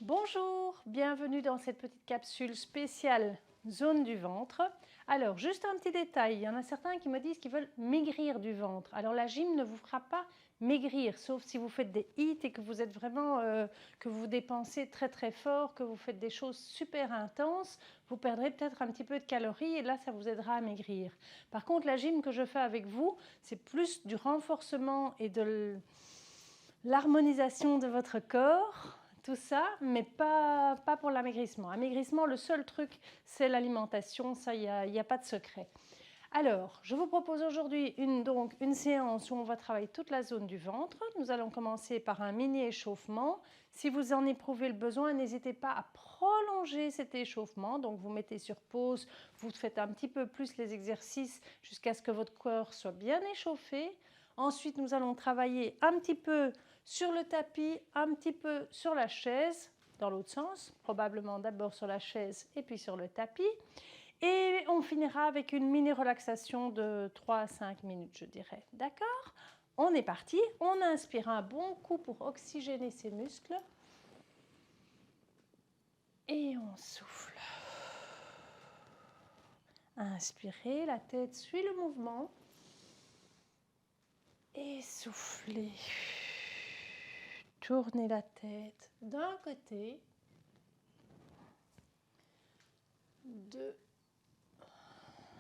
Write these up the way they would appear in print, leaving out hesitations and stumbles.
Bonjour, bienvenue dans cette petite capsule spéciale zone du ventre. Alors, juste un petit détail, il y en a certains qui me disent qu'ils veulent maigrir du ventre. Alors, la gym ne vous fera pas maigrir, sauf si vous faites des hits et que vous êtes vraiment, que vous dépensez très très fort, que vous faites des choses super intenses, vous perdrez peut-être un petit peu de calories et là, ça vous aidera à maigrir. Par contre, la gym que je fais avec vous, c'est plus du renforcement et de l'harmonisation de votre corps, tout ça, mais pas pour l'amaigrissement. Amaigrissement, le seul truc, c'est l'alimentation, ça, il n'y a pas de secret. Alors, je vous propose aujourd'hui une séance où on va travailler toute la zone du ventre. Nous allons commencer par un mini échauffement. Si vous en éprouvez le besoin, n'hésitez pas à prolonger cet échauffement. Donc, vous mettez sur pause, vous faites un petit peu plus les exercices jusqu'à ce que votre corps soit bien échauffé. Ensuite, nous allons travailler un petit peu sur le tapis, un petit peu sur la chaise, dans l'autre sens, probablement d'abord sur la chaise et puis sur le tapis. Et on finira avec une mini relaxation de 3 à 5 minutes, je dirais. D'accord? On est parti. On inspire un bon coup pour oxygéner ses muscles. Et on souffle. Inspirez, la tête suit le mouvement. Et soufflez. Tournez la tête d'un côté,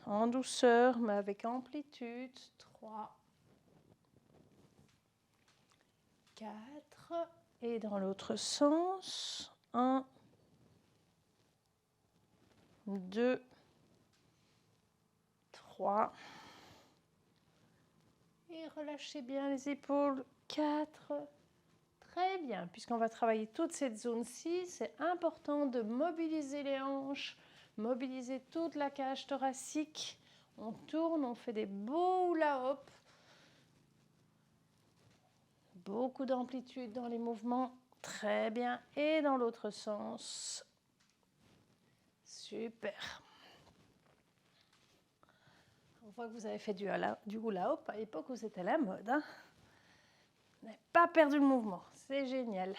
en douceur, mais avec amplitude. 3, 4, et dans l'autre sens. 1, 2, 3. Et relâchez bien les épaules. 4. Très bien. Puisqu'on va travailler toute cette zone-ci, c'est important de mobiliser les hanches, mobiliser toute la cage thoracique. On tourne, on fait des beaux hula-hop. Beaucoup d'amplitude dans les mouvements. Très bien. Et dans l'autre sens. Super. On voit que vous avez fait du hula-hop à l'époque où c'était la mode. Hein. Vous n'avez pas perdu le mouvement. C'est génial.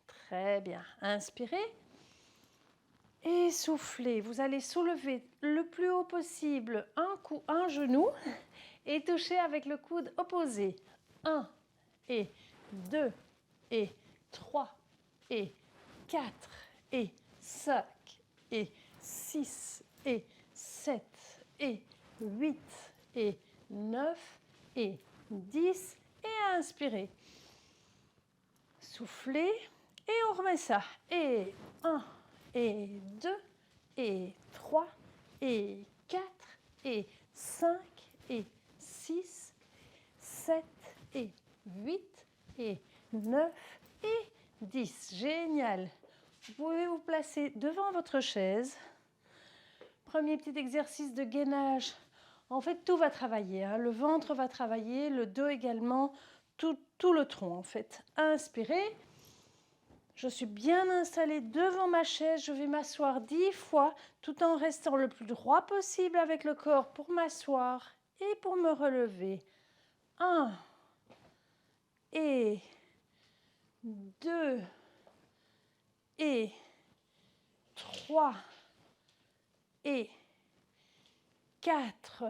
Très bien. Inspirez. Et soufflez. Vous allez soulever le plus haut possible un genou et toucher avec le coude opposé. 1 et 2 et 3 et 4 et 5 et 6 et 7 et 8 et 9 et 10 et inspirez. Soufflez et on remet ça. Et 1 et 2 et 3 et 4 et 5 et 6, 7 et 8 et 9 et 10. Génial. Vous pouvez vous placer devant votre chaise. Premier petit exercice de gainage. En fait, tout va travailler. Hein. Le ventre va travailler, le dos également, tout le tronc en fait. Inspirez. Je suis bien installée devant ma chaise. Je vais m'asseoir 10 fois tout en restant le plus droit possible avec le corps pour m'asseoir et pour me relever. 1 et 2 et 3 et 4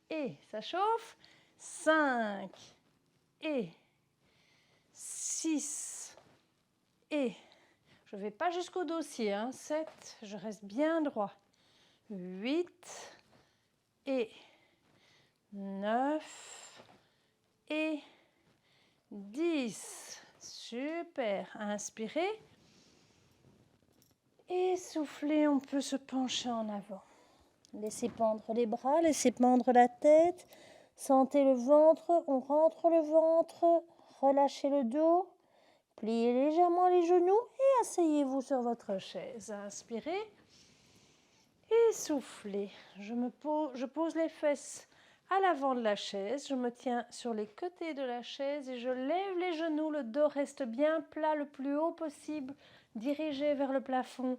et ça chauffe. 5 et 6 et je ne vais pas jusqu'au dossier. Hein, 7, je reste bien droit. 8 et 9 et 10. Super. Inspirez. Et soufflez, on peut se pencher en avant. Laissez pendre les bras, laissez pendre la tête. Sentez le ventre, on rentre le ventre. Relâchez le dos. Pliez légèrement les genoux et asseyez-vous sur votre chaise. Inspirez et soufflez. Je pose les fesses à l'avant de la chaise. Je me tiens sur les côtés de la chaise et je lève les genoux. Le dos reste bien plat, le plus haut possible, dirigé vers le plafond.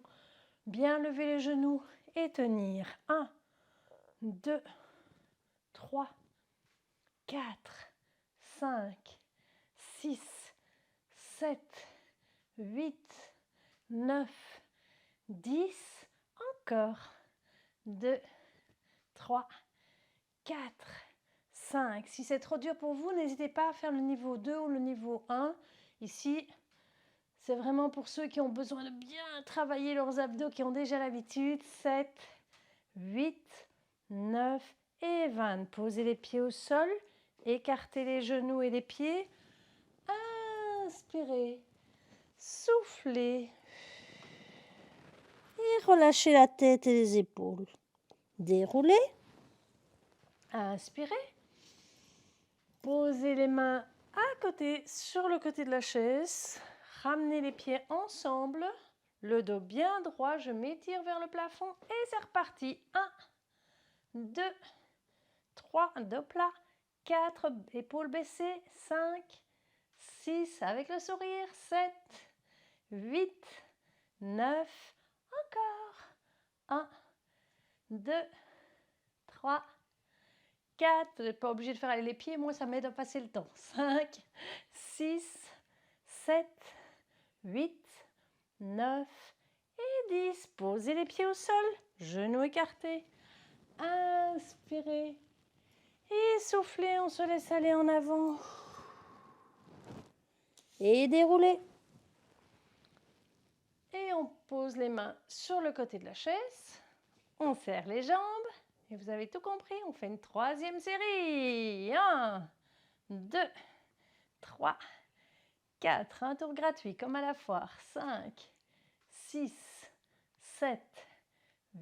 Bien lever les genoux et tenir. 1, 2, 3, 4, 5, 6, 7, 8, 9, 10. Encore. 2, 3, 4, 5. Si c'est trop dur pour vous, n'hésitez pas à faire le niveau 2 ou le niveau 1. Ici, c'est vraiment pour ceux qui ont besoin de bien travailler leurs abdos, qui ont déjà l'habitude. 7, 8, 9 et 20. Posez les pieds au sol. Écartez les genoux et les pieds. Inspirez. Soufflez. Et relâchez la tête et les épaules. Déroulez. Inspirez. Posez les mains à côté, sur le côté de la chaise. Ramenez les pieds ensemble. Le dos bien droit. Je m'étire vers le plafond. Et c'est reparti. 1, 2, 3, dos plat. 4, épaules baissées. 5, 6, avec le sourire. 7, 8, 9, encore. 1, 2, 3, 4, vous n'êtes pas obligé de faire aller les pieds, moi ça m'aide à passer le temps. 5, 6, 7, 8, 9 et 10. Posez les pieds au sol, genoux écartés. Inspirez et soufflez, on se laisse aller en avant. Et déroulez. Et on pose les mains sur le côté de la chaise. On serre les jambes. Et vous avez tout compris, on fait une troisième série. 1, 2, 3, 4. Un tour gratuit comme à la foire. 5, 6, 7,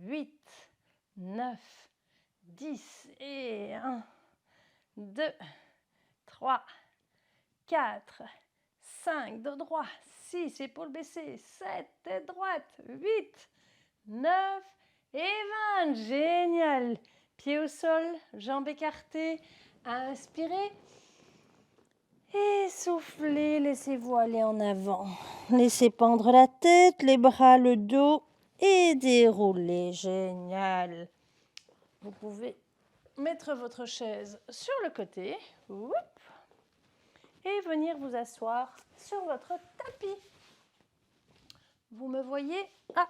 8, 9, 10. Et 1, 2, 3, 4, 5. Dos droit. 6, épaules baissées. 7, tête droite. 8, 9 et 20. Génial. Pieds au sol, jambes écartées. Inspirez. Et soufflez, laissez-vous aller en avant. Laissez pendre la tête, les bras, le dos et déroulez. Génial. Vous pouvez mettre votre chaise sur le côté. Oup. Et venir vous asseoir sur votre tapis. Vous me voyez? Ah,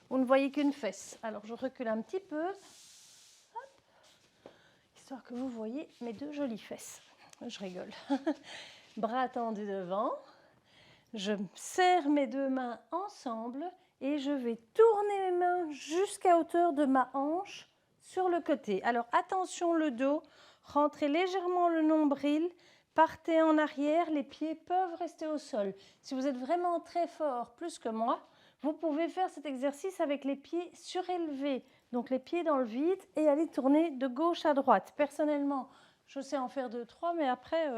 vous ne voyez qu'une fesse. Alors je recule un petit peu. Hop. Histoire que vous voyez mes deux jolies fesses. Je rigole. Bras tendus devant. Je serre mes deux mains ensemble et je vais tourner mes mains jusqu'à hauteur de ma hanche sur le côté. Alors attention le dos, rentrez légèrement le nombril, partez en arrière, les pieds peuvent rester au sol. Si vous êtes vraiment très fort, plus que moi, vous pouvez faire cet exercice avec les pieds surélevés. Donc les pieds dans le vide et aller tourner de gauche à droite. Personnellement, je sais en faire 2, 3, mais après,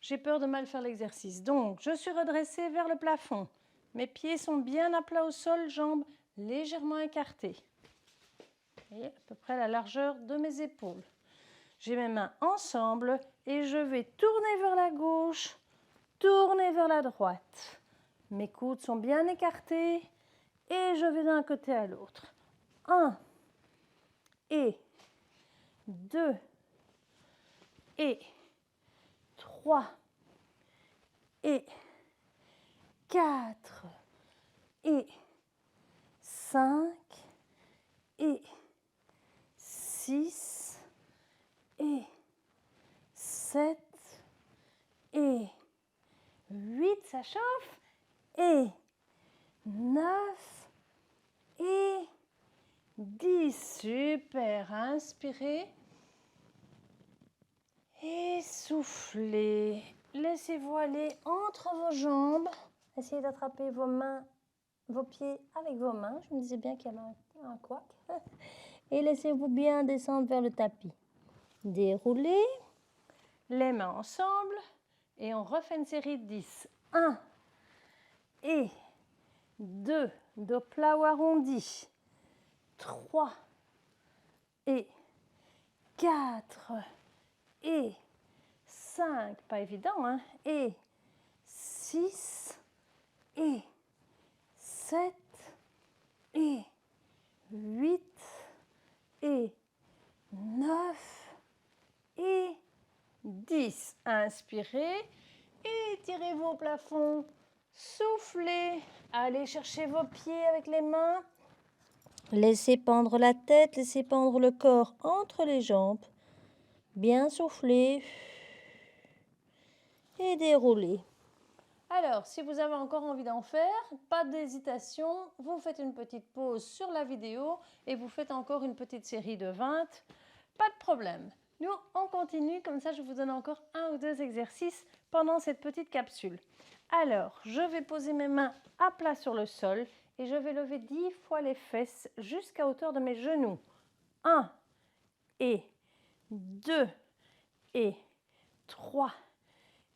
j'ai peur de mal faire l'exercice. Donc, je suis redressée vers le plafond. Mes pieds sont bien à plat au sol, jambes légèrement écartées. Et à peu près la largeur de mes épaules. J'ai mes mains ensemble et je vais tourner vers la gauche, tourner vers la droite. Mes coudes sont bien écartés et je vais d'un côté à l'autre. 1 et 2 et 3 et 4 et 5 et 6 et 7 et 8, ça chauffe, et 9 et 10. Super, inspirez. Et soufflez. Laissez-vous aller entre vos jambes. Essayez d'attraper vos mains, vos pieds avec vos mains. Je me disais bien qu'il y avait un couac. Et laissez-vous bien descendre vers le tapis. Déroulez. Les mains ensemble. Et on refait une série de 10. 1 et 2. Dos plat ou arrondi. 3 et 4 et 5, pas évident, hein, et 6 et 7 et 8 et 9 et 10. Inspirez et Étirez-vous au plafond. Soufflez. Allez chercher vos pieds avec les mains. Laissez pendre la tête, laissez pendre le corps entre les jambes. Bien souffler. Et dérouler. Alors, si vous avez encore envie d'en faire, pas d'hésitation, vous faites une petite pause sur la vidéo et vous faites encore une petite série de 20. Pas de problème. Nous, on continue, comme ça je vous donne encore 1 ou 2 exercices pendant cette petite capsule. Alors, je vais poser mes mains à plat sur le sol et je vais lever 10 fois les fesses jusqu'à hauteur de mes genoux. 1 et 2 et 3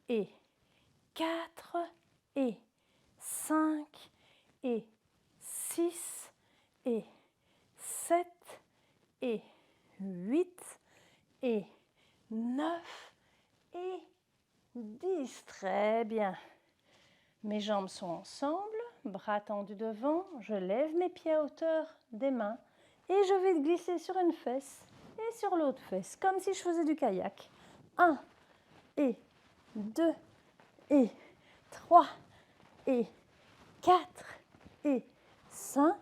et 4 et 5 et 6 et 7 et 8 et 9 et 10. Très bien. Mes jambes sont ensemble, bras tendus devant. Je lève mes pieds à hauteur des mains et je vais glisser sur une fesse et sur l'autre fesse, comme si je faisais du kayak. 1 et 2 et 3 et 4 et 5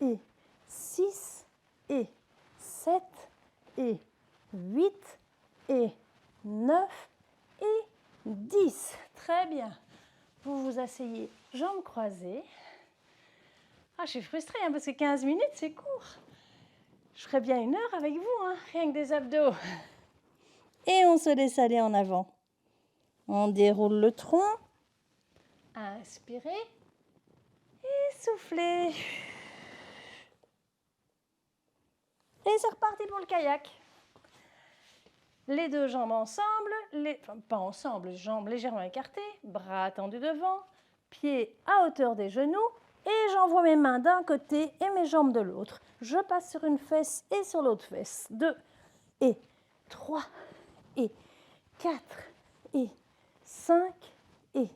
et 6 et 7 et 8 et 9 et 10. Très bien. Vous vous asseyez, jambes croisées. Ah, je suis frustrée parce que 15 minutes, c'est court. Je ferais bien 1 heure avec vous, rien que des abdos. Et on se laisse aller en avant. On déroule le tronc. Inspirez et soufflez. Et c'est reparti pour le kayak. Les 2 jambes ensemble, pas ensemble, jambes légèrement écartées, bras tendus devant, pieds à hauteur des genoux et j'envoie mes mains d'un côté et mes jambes de l'autre. Je passe sur une fesse et sur l'autre fesse. 2 et 3 et 4 et 5 et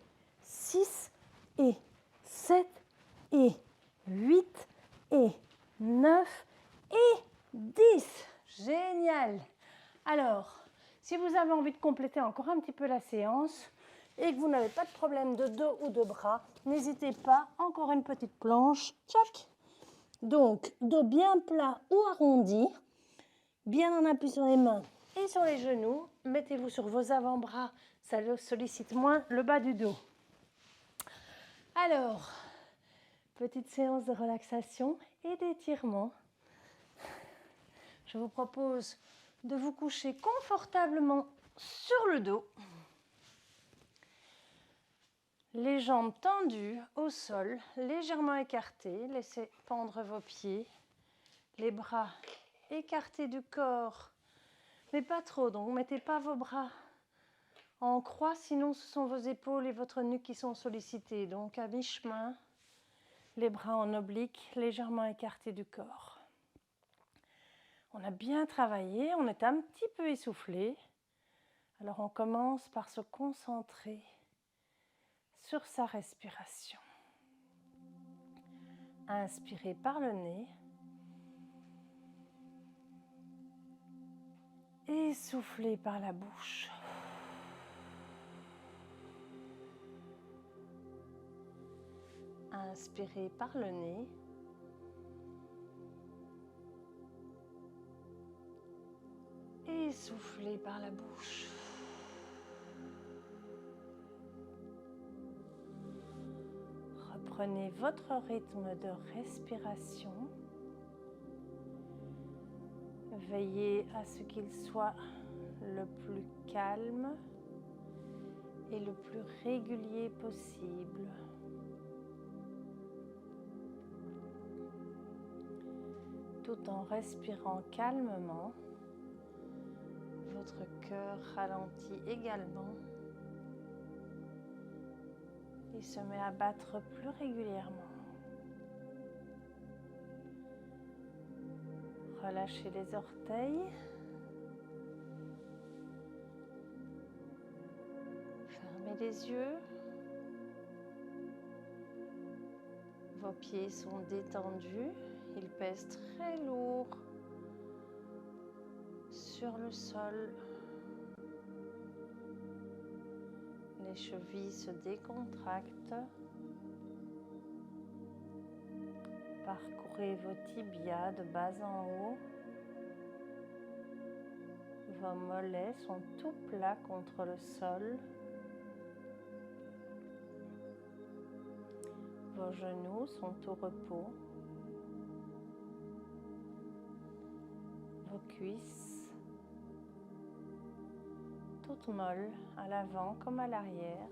6 et 7 et 8 et 9 et 10. Génial! Alors, si vous avez envie de compléter encore un petit peu la séance et que vous n'avez pas de problème de dos ou de bras, n'hésitez pas, encore une petite planche. Tchac! Donc, dos bien plat ou arrondi, bien en appui sur les mains et sur les genoux. Mettez-vous sur vos avant-bras, ça sollicite moins le bas du dos. Alors, petite séance de relaxation et d'étirement. Je vous propose de vous coucher confortablement sur le dos. Les jambes tendues au sol, légèrement écartées. Laissez pendre vos pieds. Les bras écartés du corps, mais pas trop. Donc, ne mettez pas vos bras en croix, sinon ce sont vos épaules et votre nuque qui sont sollicités. Donc, à mi-chemin, les bras en oblique, légèrement écartés du corps. On a bien travaillé, on est un petit peu essoufflé. Alors on commence par se concentrer sur sa respiration. Inspirez par le nez. Et soufflez par la bouche. Inspirez par le nez. Et soufflez par la bouche. Reprenez votre rythme de respiration. Veillez à ce qu'il soit le plus calme et le plus régulier possible. Tout en respirant calmement. Votre cœur ralentit également et se met à battre plus régulièrement. Relâchez les orteils. Fermez les yeux. Vos pieds sont détendus. Ils pèsent très lourd sur le sol. Les chevilles se décontractent. Parcourez vos tibias de bas en haut. Vos mollets sont tout plats contre le sol. Vos genoux sont au repos. Vos cuisses, toutes molles à l'avant comme à l'arrière.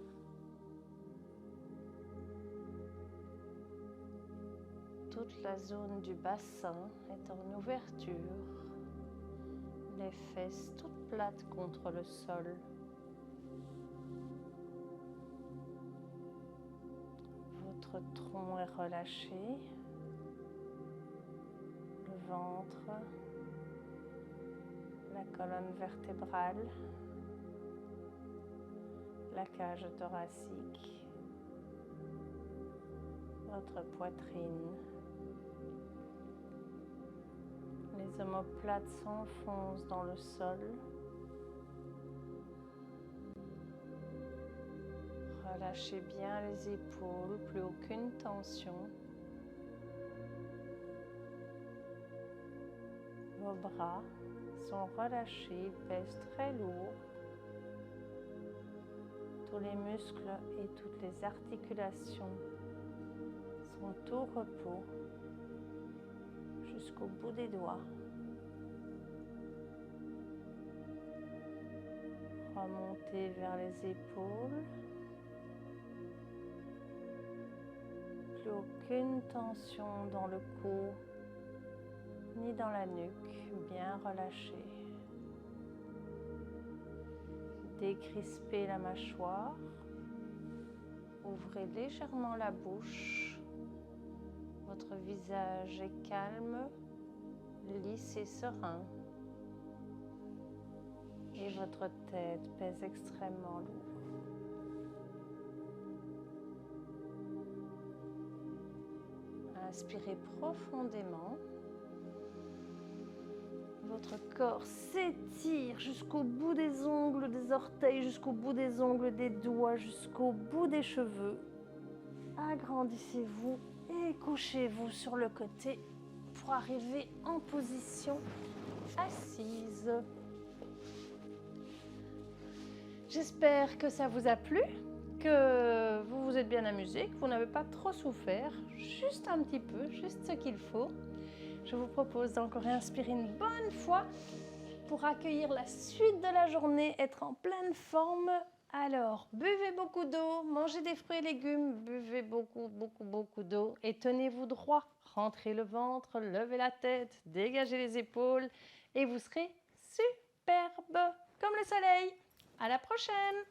Toute la zone du bassin est en ouverture. Les fesses toutes plates contre le sol. Votre tronc est relâché. Le ventre. La colonne vertébrale, la cage thoracique, votre poitrine. Les omoplates s'enfoncent dans le sol. Relâchez bien les épaules, plus aucune tension. Vos bras sont relâchés, ils pèsent très lourd. Tous les muscles et toutes les articulations sont au repos jusqu'au bout des doigts. Remontez vers les épaules. Plus aucune tension dans le cou ni dans la nuque, bien relâchée. Décrispez la mâchoire. Ouvrez légèrement la bouche. Votre visage est calme, lisse et serein. Et votre tête pèse extrêmement lourd. Inspirez profondément. Votre corps s'étire jusqu'au bout des ongles des orteils, jusqu'au bout des ongles des doigts, jusqu'au bout des cheveux. Agrandissez-vous et couchez-vous sur le côté pour arriver en position assise. J'espère que ça vous a plu, que vous vous êtes bien amusé, que vous n'avez pas trop souffert, juste un petit peu, juste ce qu'il faut. Je vous propose d'encore inspirer une bonne fois pour accueillir la suite de la journée, être en pleine forme. Alors, buvez beaucoup d'eau, mangez des fruits et légumes, buvez beaucoup d'eau et tenez-vous droit. Rentrez le ventre, levez la tête, dégagez les épaules et vous serez superbe comme le soleil. À la prochaine!